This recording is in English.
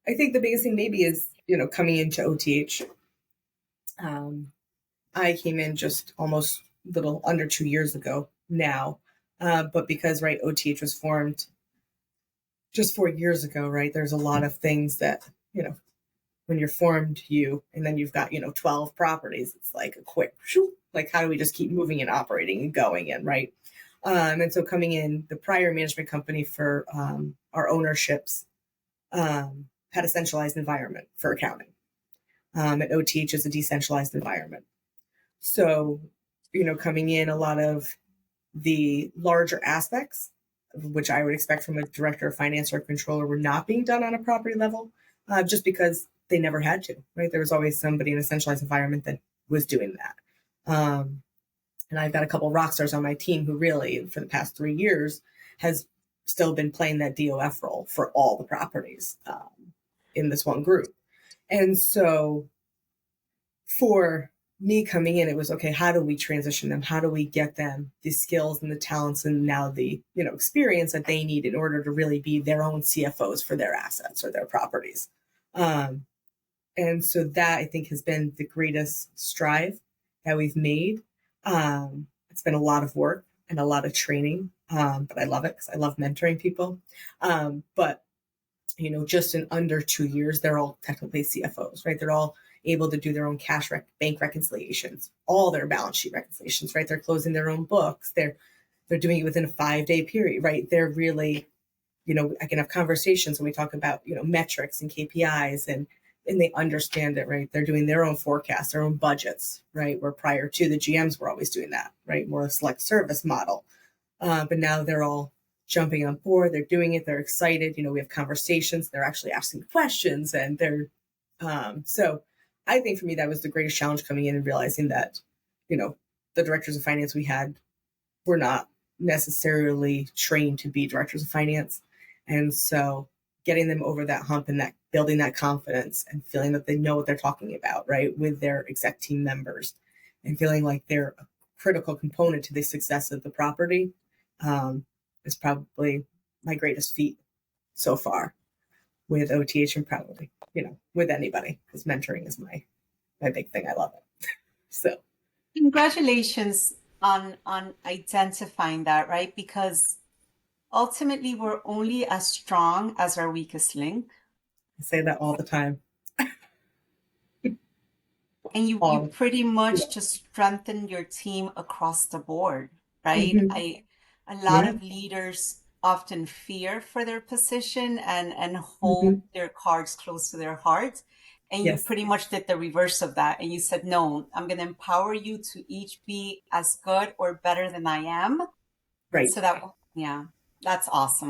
I think the biggest thing maybe is, coming into OTH. Um, I came in just almost a little under 2 years ago now. But because, right, OTH was formed just 4 years ago, right, there's a lot of things that, when you're formed, and then you've got, 12 properties, it's like a quick, shoo, like, how do we just keep moving and operating and going in, right? And so coming in, the prior management company for our ownerships had a centralized environment for accounting. At OTH is a decentralized environment. So, coming in, a lot of the larger aspects, which I would expect from a director of finance or controller, were not being done on a property level, just because they never had to, right? There was always somebody in a centralized environment that was doing that. And I've got a couple of rock stars on my team who really, for the past 3 years, has still been playing that DOF role for all the properties in this one group. And so for me coming in, it was, okay, how do we transition them? How do we get them the skills and the talents and now the, experience that they need in order to really be their own CFOs for their assets or their properties? And so that, I think, has been the greatest strive that we've made. It's been a lot of work and a lot of training, but I love it because I love mentoring people. But, just in under 2 years, they're all technically CFOs, right? They're all able to do their own bank reconciliations, all their balance sheet reconciliations, right? They're closing their own books. They're doing it within a 5-day period, right? They're really, I can have conversations when we talk about, metrics and KPIs and they understand it, right? They're doing their own forecasts, their own budgets, right? Where prior to, the GMs were always doing that, right? More a select service model. But now they're all jumping on board. They're doing it. They're excited. We have conversations. They're actually asking questions and they're, so I think for me, that was the greatest challenge coming in and realizing that, the directors of finance we had were not necessarily trained to be directors of finance. And so getting them over that hump and that building that confidence and feeling that they know what they're talking about, right, with their exec team members and feeling like they're a critical component to the success of the property is probably my greatest feat so far with OTH and probably, with anybody, because mentoring is my big thing. I love it. So Congratulations on identifying that, right? Because ultimately we're only as strong as our weakest link. I say that all the time. And you pretty much just strengthen your team across the board, right? Mm-hmm. A lot of leaders often fear for their position and hold Mm-hmm. their cards close to their heart. And you Yes. pretty much did the reverse of that. And you said, no, I'm going to empower you to each be as good or better than I am. Right. So that, yeah, that's awesome.